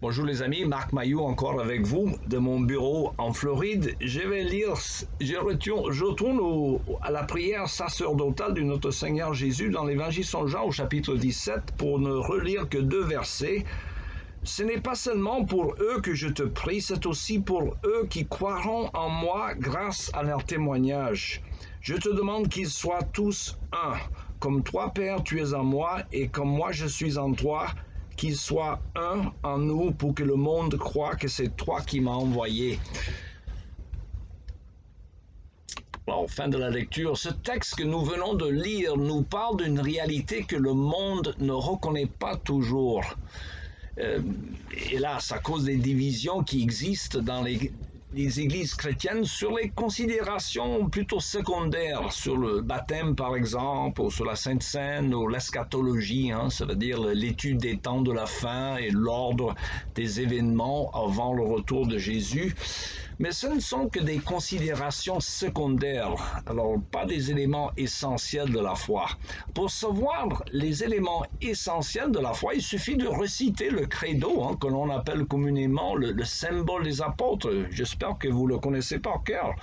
Bonjour les amis, Marc Maillot encore avec vous de mon bureau en Floride. Je retourne à la prière sacerdotale de notre Seigneur Jésus dans l'Évangile Saint Jean au chapitre 17 pour ne relire que 2 versets. Ce n'est pas seulement pour eux que je te prie, c'est aussi pour eux qui croiront en moi grâce à leur témoignage. Je te demande qu'ils soient tous un, comme toi, Père, tu es en moi et comme moi je suis en toi, qu'ils soient un en nous pour que le monde croie que c'est toi qui m'as envoyé. Alors, fin de la lecture, ce texte que nous venons de lire nous parle d'une réalité que le monde ne reconnaît pas toujours. Hélas, à cause des divisions qui existent dans les églises chrétiennes sur les considérations plutôt secondaires, sur le baptême par exemple, ou sur la Sainte Seine, ou l'eschatologie, ça veut dire l'étude des temps de la fin et l'ordre des événements avant le retour de Jésus. Mais ce ne sont que des considérations secondaires, alors pas des éléments essentiels de la foi. Pour savoir les éléments essentiels de la foi, il suffit de reciter le credo, que l'on appelle communément le symbole des apôtres. J'espère que vous le connaissez par cœur.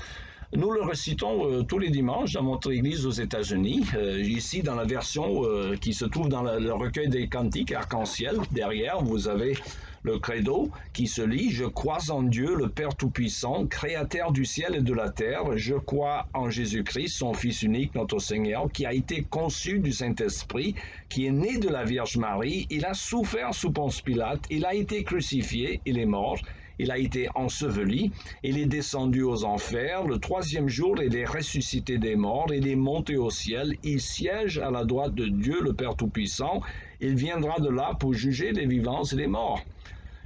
Nous le recitons tous les dimanches dans notre église aux États-Unis, ici dans la version qui se trouve dans le recueil des cantiques arc-en-ciel. Derrière, vous avez le credo qui se lit « Je crois en Dieu, le Père Tout-Puissant, créateur du ciel et de la terre. Je crois en Jésus-Christ, son Fils unique, notre Seigneur, qui a été conçu du Saint-Esprit, qui est né de la Vierge Marie. Il a souffert sous Ponce Pilate, il a été crucifié, il est mort. Il a été enseveli, il est descendu aux enfers, le 3e jour il est ressuscité des morts, il est monté au ciel, il siège à la droite de Dieu le Père Tout-Puissant, il viendra de là pour juger les vivants et les morts.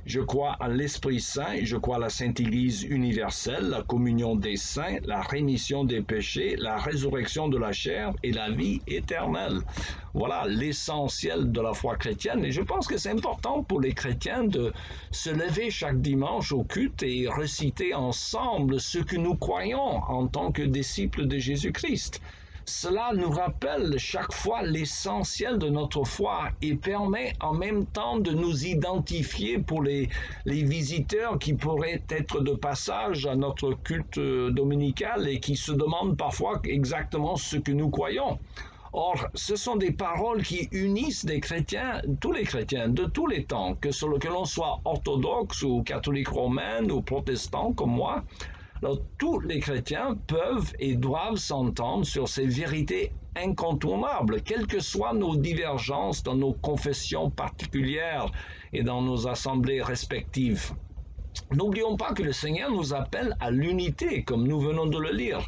Je crois à l'Esprit Saint, je crois à la Sainte Église universelle, la communion des saints, la rémission des péchés, la résurrection de la chair et la vie éternelle. Voilà l'essentiel de la foi chrétienne et je pense que c'est important pour les chrétiens de se lever chaque dimanche au culte et reciter ensemble ce que nous croyons en tant que disciples de Jésus-Christ. Cela nous rappelle chaque fois l'essentiel de notre foi et permet en même temps de nous identifier pour les visiteurs qui pourraient être de passage à notre culte dominical et qui se demandent parfois exactement ce que nous croyons. Or, ce sont des paroles qui unissent des chrétiens, tous les chrétiens de tous les temps, que l'on soit orthodoxe ou catholique romain ou protestant comme moi. Alors, tous les chrétiens peuvent et doivent s'entendre sur ces vérités incontournables, quelles que soient nos divergences dans nos confessions particulières et dans nos assemblées respectives. N'oublions pas que le Seigneur nous appelle à l'unité, comme nous venons de le lire.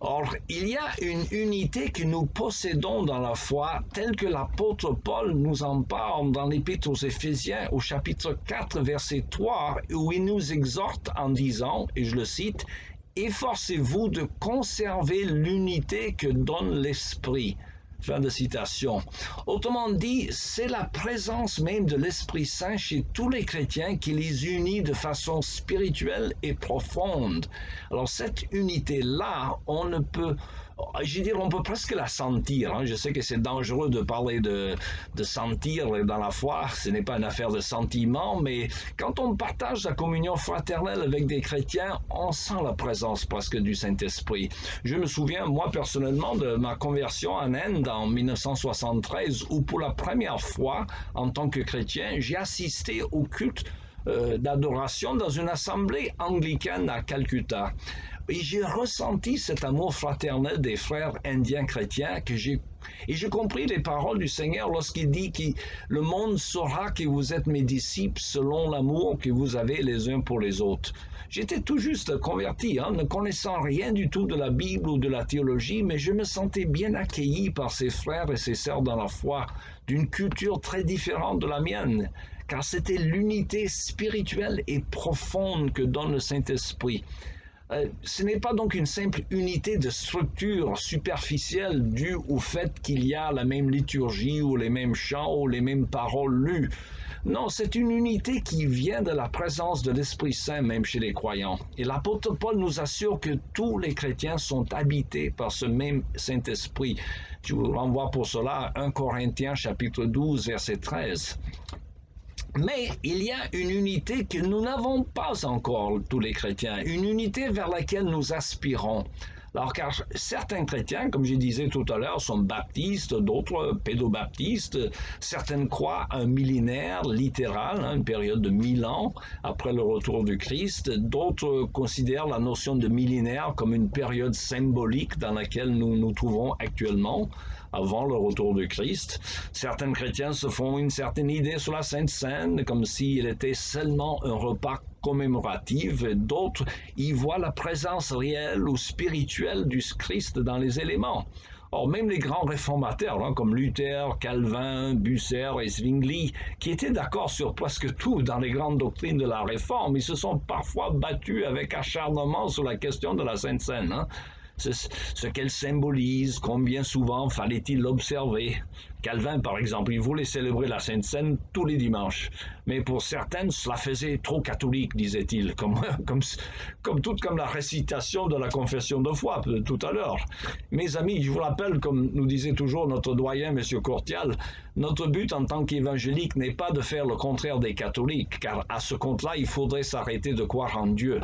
Or, il y a une unité que nous possédons dans la foi, telle que l'apôtre Paul nous en parle dans l'Épître aux Éphésiens au chapitre 4, verset 3, où il nous exhorte en disant, et je le cite, « Efforcez-vous de conserver l'unité que donne l'Esprit ». Fin de citation. Autrement dit, c'est la présence même de l'Esprit Saint chez tous les chrétiens qui les unit de façon spirituelle et profonde. Alors cette unité-là, on peut presque la sentir. Je sais que c'est dangereux de parler de sentir dans la foi, ce n'est pas une affaire de sentiment, mais quand on partage la communion fraternelle avec des chrétiens, on sent la présence presque du Saint-Esprit. Je me souviens, moi personnellement, de ma conversion en Inde en 1973, où pour la première fois, en tant que chrétien, j'ai assisté au culte d'adoration dans une assemblée anglicane à Calcutta. Et j'ai ressenti cet amour fraternel des frères indiens chrétiens et j'ai compris les paroles du Seigneur lorsqu'il dit que le monde saura que vous êtes mes disciples selon l'amour que vous avez les uns pour les autres. J'étais tout juste converti, ne connaissant rien du tout de la Bible ou de la théologie, mais je me sentais bien accueilli par ces frères et ces sœurs dans la foi, d'une culture très différente de la mienne, car c'était l'unité spirituelle et profonde que donne le Saint-Esprit. Ce n'est pas donc une simple unité de structure superficielle due au fait qu'il y a la même liturgie ou les mêmes chants ou les mêmes paroles lues. Non, c'est une unité qui vient de la présence de l'Esprit Saint même chez les croyants. Et l'apôtre Paul nous assure que tous les chrétiens sont habités par ce même Saint-Esprit. Je vous renvoie pour cela à 1 Corinthiens chapitre 12, verset 13. Mais il y a une unité que nous n'avons pas encore, tous les chrétiens, une unité vers laquelle nous aspirons. Alors, car certains chrétiens, comme je disais tout à l'heure, sont baptistes, d'autres pédobaptistes, certaines croient à un millénaire littéral, une période de 1000 ans après le retour du Christ, d'autres considèrent la notion de millénaire comme une période symbolique dans laquelle nous nous trouvons actuellement, avant le retour du Christ. Certains chrétiens se font une certaine idée sur la Sainte Seine, comme s'il était seulement un repas commémoratif, d'autres y voient la présence réelle ou spirituelle du Christ dans les éléments. Or, même les grands réformateurs, comme Luther, Calvin, Bucer et Zwingli, qui étaient d'accord sur presque tout dans les grandes doctrines de la Réforme, ils se sont parfois battus avec acharnement sur la question de la Sainte Seine. Ce qu'elle symbolise, combien souvent fallait-il l'observer. Calvin, par exemple, il voulait célébrer la Sainte Seine tous les dimanches. Mais pour certaines, cela faisait trop catholique, disait-il, comme la récitation de la confession de foi tout à l'heure. Mes amis, je vous rappelle, comme nous disait toujours notre doyen, M. Courtial, notre but en tant qu'évangélique n'est pas de faire le contraire des catholiques, car à ce compte-là, il faudrait s'arrêter de croire en Dieu.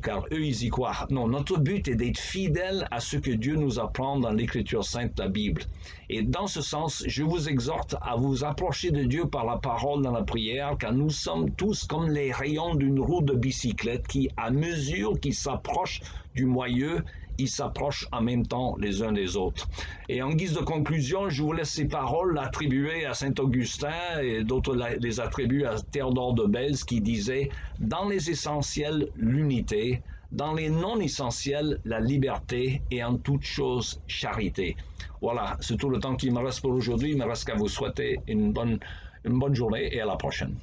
Car eux, ils y croient. Non, notre but est d'être fidèles à ce que Dieu nous apprend dans l'Écriture sainte, la Bible. Et dans ce sens, je vous exhorte à vous approcher de Dieu par la parole dans la prière, car nous sommes tous comme les rayons d'une roue de bicyclette qui, à mesure qu'ils s'approchent du moyeu, ils s'approchent en même temps les uns des autres. Et en guise de conclusion, je vous laisse ces paroles attribuées à saint Augustin et d'autres les attribuent à Théodore de Bèze qui disait « Dans les essentiels, l'unité, dans les non-essentiels, la liberté et en toute chose, charité. » Voilà, c'est tout le temps qu'il me reste pour aujourd'hui. Il me reste qu'à vous souhaiter une bonne journée et à la prochaine.